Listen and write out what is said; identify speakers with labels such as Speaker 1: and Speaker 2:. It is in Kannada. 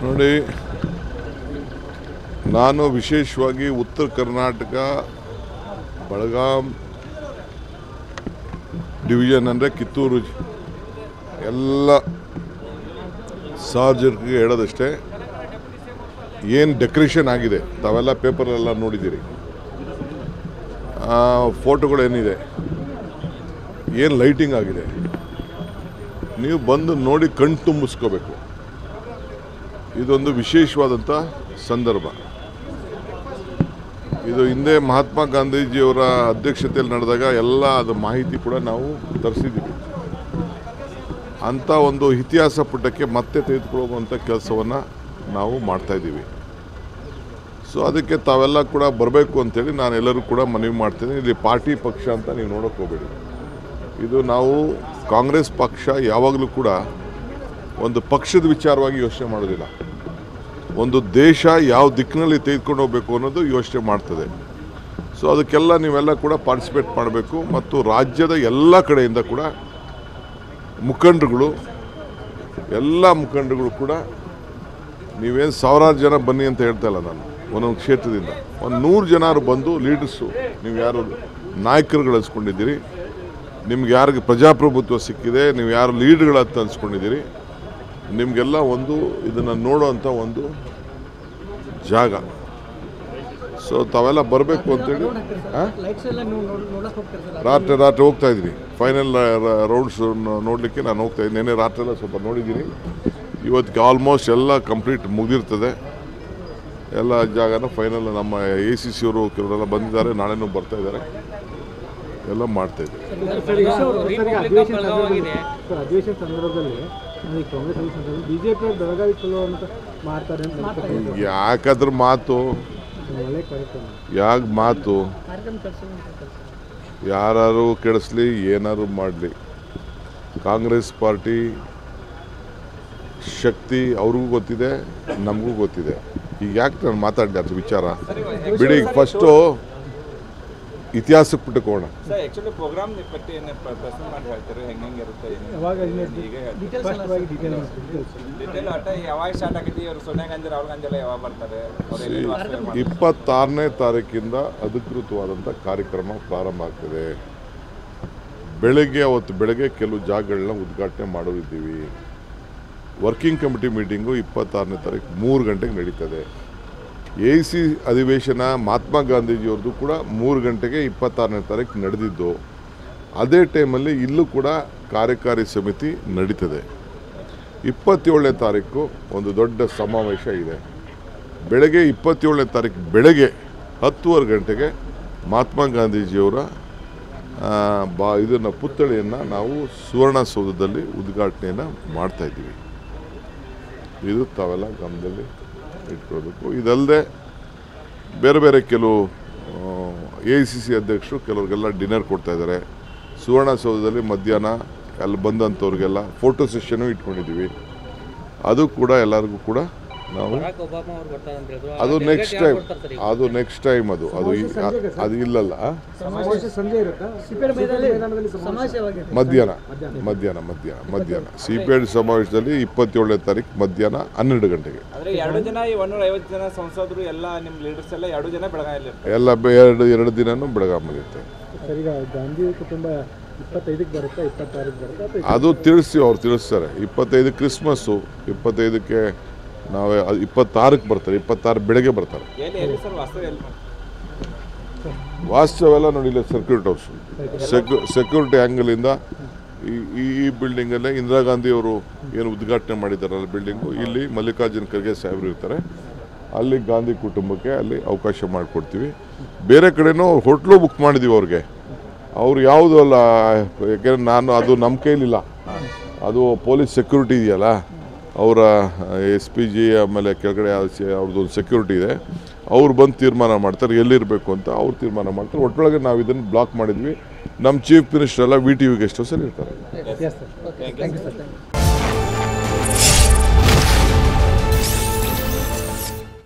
Speaker 1: ನೋಡಿ, ನಾನು ವಿಶೇಷವಾಗಿ ಉತ್ತರ ಕರ್ನಾಟಕ ಬೆಳಗಾಂ ಡಿವಿಷನ್ ಅಂದರೆ ಕಿತ್ತೂರು ಎಲ್ಲ ಸಾರ್ವಜನಿಕರಿಗೆ ಹೇಳೋದಷ್ಟೇ, ಏನು ಡೆಕೋರೇಷನ್ ಆಗಿದೆ ತಾವೆಲ್ಲ ಪೇಪರೆಲ್ಲ ನೋಡಿದ್ದೀರಿ, ಫೋಟೋಗಳೇನಿದೆ, ಏನು ಲೈಟಿಂಗ್ ಆಗಿದೆ, ನೀವು ಬಂದು ನೋಡಿ ಕಣ್ಣು ತುಂಬಿಸ್ಕೋಬೇಕು. ಇದೊಂದು ವಿಶೇಷವಾದಂಥ ಸಂದರ್ಭ. ಇದು ಹಿಂದೆ ಮಹಾತ್ಮ ಗಾಂಧೀಜಿಯವರ ಅಧ್ಯಕ್ಷತೆಯಲ್ಲಿ ನಡೆದಾಗ ಎಲ್ಲ ಅದು ಮಾಹಿತಿ ಕೂಡ ನಾವು ತರಿಸಿದ್ದೀವಿ. ಅಂಥ ಒಂದು ಇತಿಹಾಸ ಪುಟಕ್ಕೆ ಮತ್ತೆ ತೆಗೆದುಕೊಳ್ಳುವಂಥ ಕೆಲಸವನ್ನು ನಾವು ಮಾಡ್ತಾಯಿದ್ದೀವಿ. ಸೊ ಅದಕ್ಕೆ ತಾವೆಲ್ಲ ಕೂಡ ಬರಬೇಕು ಅಂತೇಳಿ ನಾನು ಎಲ್ಲರೂ ಕೂಡ ಮನವಿ ಮಾಡ್ತೀನಿ. ಇಲ್ಲಿ ಪಾರ್ಟಿ ಪಕ್ಷ ಅಂತ ನೀವು ನೋಡೋಕೆ ಹೋಗಬೇಡಿ. ಇದು ನಾವು ಕಾಂಗ್ರೆಸ್ ಪಕ್ಷ ಯಾವಾಗಲೂ ಕೂಡ ಒಂದು ಪಕ್ಷದ ವಿಚಾರವಾಗಿ ಯೋಚನೆ ಮಾಡೋದಿಲ್ಲ, ಒಂದು ದೇಶ ಯಾವ ದಿಕ್ಕಿನಲ್ಲಿ ತೆಗೆದುಕೊಂಡು ಹೋಗಬೇಕು ಅನ್ನೋದು ಯೋಚನೆ ಮಾಡ್ತದೆ. ಸೊ ಅದಕ್ಕೆಲ್ಲ ನೀವೆಲ್ಲ ಕೂಡ ಪಾರ್ಟಿಸಿಪೇಟ್ ಮಾಡಬೇಕು. ಮತ್ತು ರಾಜ್ಯದ ಎಲ್ಲ ಕಡೆಯಿಂದ ಕೂಡ ಮುಖಂಡರುಗಳು, ಎಲ್ಲ ಮುಖಂಡರುಗಳು ಕೂಡ, ನೀವೇನು ಸಾವಿರಾರು ಜನ ಬನ್ನಿ ಅಂತ ಹೇಳ್ತಾ ಇಲ್ಲ ನಾನು, ಒಂದೊಂದು ಕ್ಷೇತ್ರದಿಂದ ಒಂದು 100 ಜನ ಬಂದು ಲೀಡರ್ಸು, ನೀವು ಯಾರು ನಾಯಕರುಗಳು ಅನ್ಸ್ಕೊಂಡಿದ್ದೀರಿ, ನಿಮ್ಗೆ ಯಾರಿಗೆ ಪ್ರಜಾಪ್ರಭುತ್ವ ಸಿಕ್ಕಿದೆ, ನೀವು ಯಾರು ಲೀಡರ್ಗಳಂತ ಅನ್ಸ್ಕೊಂಡಿದ್ದೀರಿ, ನಿಮಗೆಲ್ಲ ಒಂದು ಇದನ್ನು ನೋಡೋವಂಥ ಒಂದು ಜಾಗ. ಸೊ ತಾವೆಲ್ಲ ಬರಬೇಕು ಅಂತೇಳಿ ರಾತ್ರಿ ಹೋಗ್ತಾ ಇದ್ದೀನಿ. ಫೈನಲ್ ರೌಂಡ್ಸ್ ನೋಡಲಿಕ್ಕೆ ನಾನು ಹೋಗ್ತಾ ಇದ್ದೀನಿ. ನೆನ್ನೆ ರಾತ್ರಿ ಎಲ್ಲ ಸ್ವಲ್ಪ ನೋಡಿದ್ದೀನಿ. ಇವತ್ತಿಗೆ ಆಲ್ಮೋಸ್ಟ್ ಎಲ್ಲ ಕಂಪ್ಲೀಟ್ ಮುಗಿದಿರ್ತದೆ. ಎಲ್ಲ ಜಾಗನ ಫೈನಲ್ ನಮ್ಮ ACC ಅವರು ಕೆಲವರೆಲ್ಲ ಬಂದಿದ್ದಾರೆ, ನಾಳೆನೂ ಬರ್ತಾ ಇದ್ದಾರೆ, ಎಲ್ಲ ಮಾಡ್ತಾ ಇದ್ದೀವಿ. ಯಾಕಂದ್ರೆ ಮಾತು ಯಾರು ಕೆಡಿಸ್ಲಿ, ಏನಾದ್ರು ಮಾಡಲಿ, ಕಾಂಗ್ರೆಸ್ ಪಾರ್ಟಿ ಶಕ್ತಿ ಅವ್ರಿಗೂ ಗೊತ್ತಿದೆ, ನಮಗೂ ಗೊತ್ತಿದೆ. ಈಗ ಯಾಕೆ ನಾನು ಮಾತಾಡಿದೆ ಅದ್ರ ವಿಚಾರ ಬಿಡಿ. ಫಸ್ಟು ಇತಿಹಾಸಕ್ಕೆ ಬಿಟ್ಟುಕೋಣ.
Speaker 2: ಯಾವಾಗ
Speaker 1: 26ನೇ ತಾರೀಕಿಂದ ಅಧಿಕೃತವಾದಂಥ ಕಾರ್ಯಕ್ರಮ ಪ್ರಾರಂಭ ಆಗ್ತದೆ. ಅವತ್ತು ಬೆಳಗ್ಗೆ ಕೆಲವು ಜಾಗಗಳನ್ನ ಉದ್ಘಾಟನೆ ಮಾಡೋರಿದ್ದೀವಿ. ವರ್ಕಿಂಗ್ ಕಮಿಟಿ ಮೀಟಿಂಗು 26ನೇ ತಾರೀಕು 3 ಗಂಟೆಗೆ ನಡೀತದೆ. AC ಅಧಿವೇಶನ ಮಹಾತ್ಮ ಗಾಂಧೀಜಿಯವ್ರದ್ದು ಕೂಡ 3 ಗಂಟೆಗೆ 26ನೇ ತಾರೀಕು ನಡೆದಿದ್ದು. ಅದೇ ಟೈಮಲ್ಲಿ ಇಲ್ಲೂ ಕೂಡ ಕಾರ್ಯಕಾರಿ ಸಮಿತಿ ನಡೀತದೆ. 27ನೇ ತಾರೀಕು ಒಂದು ದೊಡ್ಡ ಸಮಾವೇಶ ಇದೆ. ಬೆಳಗ್ಗೆ 27ನೇ ತಾರೀಕು ಬೆಳಗ್ಗೆ 10:15 ಗಂಟೆಗೆ ಮಹಾತ್ಮ ಗಾಂಧೀಜಿಯವರ ಇದನ್ನು ಪುತ್ಥಳಿಯನ್ನು ನಾವು ಸುವರ್ಣಸೌಧದಲ್ಲಿ ಉದ್ಘಾಟನೆಯನ್ನು ಮಾಡ್ತಾಯಿದ್ದೀವಿ. ಇದು ತಾವೆಲ್ಲ ಗಮನದಲ್ಲಿ ಇಟ್ಕೊಳ್ಬೇಕು. ಇದಲ್ಲದೆ ಬೇರೆ ಬೇರೆ ಕೆಲವು AICC ಅಧ್ಯಕ್ಷರು ಕೆಲವ್ರಿಗೆಲ್ಲ ಡಿನ್ನರ್ ಕೊಡ್ತಾ ಇದ್ದಾರೆ. ಸುವರ್ಣಸೌಧದಲ್ಲಿ ಮಧ್ಯಾಹ್ನ ಅಲ್ಲಿ ಬಂದಂಥವ್ರಿಗೆಲ್ಲ ಫೋಟೋ ಸೆಷನ್ನು ಇಟ್ಕೊಂಡಿದ್ದೀವಿ. ಅದು ಕೂಡ ಎಲ್ಲರಿಗೂ ಕೂಡ ನಾವು ಅದು ನೆಕ್ಸ್ಟ್ ಟೈಮ್ ಅದು ಇಲ್ಲಲ್ಲ, ಮಧ್ಯಾಹ್ನ CPID ಸಮಾವೇಶದಲ್ಲಿ 27ನೇ ತಾರೀಕು ಮಧ್ಯಾಹ್ನ 12 ಗಂಟೆಗೆ ಎಲ್ಲ 2 ದಿನನೂ ಬೆಳಗಾವಿರುತ್ತೆ. ಅದು ಅವ್ರು ತಿಳಿಸ್ತಾರೆ. 25 ಕ್ರಿಸ್ಮಸ್ಸು, 25ಕ್ಕೆ ನಾವೇ 26ಕ್ಕೆ ಬರ್ತಾರೆ, 26 ಬೆಳಗ್ಗೆ ಬರ್ತಾರೆ. ವಾಸ್ತವೆಲ್ಲ ನೋಡಿಲ್ಲ. ಸರ್ಕ್ಯೂಟ್ ಹೌಸ್ ಸೆಕ್ಯೂರಿಟಿ ಆ್ಯಂಗಲಿಂದ ಈ ಬಿಲ್ಡಿಂಗಲ್ಲೇ ಇಂದಿರಾ ಗಾಂಧಿ ಅವರು ಏನು ಉದ್ಘಾಟನೆ ಮಾಡಿದ್ದಾರಲ್ಲ ಬಿಲ್ಡಿಂಗು, ಇಲ್ಲಿ ಮಲ್ಲಿಕಾರ್ಜುನ ಖರ್ಗೆ ಸಾಹೇಬರು ಇರ್ತಾರೆ. ಅಲ್ಲಿ ಗಾಂಧಿ ಕುಟುಂಬಕ್ಕೆ ಅಲ್ಲಿ ಅವಕಾಶ ಮಾಡಿಕೊಡ್ತೀವಿ. ಬೇರೆ ಕಡೆನೂ ಹೋಟ್ಲು ಬುಕ್ ಮಾಡಿದ್ದೀವಿ ಅವ್ರಿಗೆ. ಅವ್ರು ಯಾವುದೂ ಅಲ್ಲ, ಯಾಕೆಂದರೆ ಅದು ನಮ್ಮ ಕೈಲಿಲ್ಲ. ಅದು ಪೊಲೀಸ್ ಸೆಕ್ಯೂರಿಟಿ ಇದೆಯಲ್ಲ, ಅವರ SPG ಆಮೇಲೆ ಕೆಳಗಡೆ ಅವ್ರದ್ದೊಂದು ಸೆಕ್ಯೂರಿಟಿ ಇದೆ. ಅವ್ರು ಬಂದು ತೀರ್ಮಾನ ಮಾಡ್ತಾರೆ ಎಲ್ಲಿರಬೇಕು ಅಂತ. ಅವ್ರು ತೀರ್ಮಾನ ಮಾಡ್ತಾರೆ. ಒಟ್ಟೊಳಗೆ ನಾವು ಇದನ್ನು ಬ್ಲಾಕ್ ಮಾಡಿದ್ವಿ. ನಮ್ಮ ಚೀಫ್ ಮಿನಿಸ್ಟರ್ ಎಲ್ಲ VTV ಗೆಸ್ಟ್ ಹೌಸಲ್ಲಿ ಇರ್ತಾರೆ.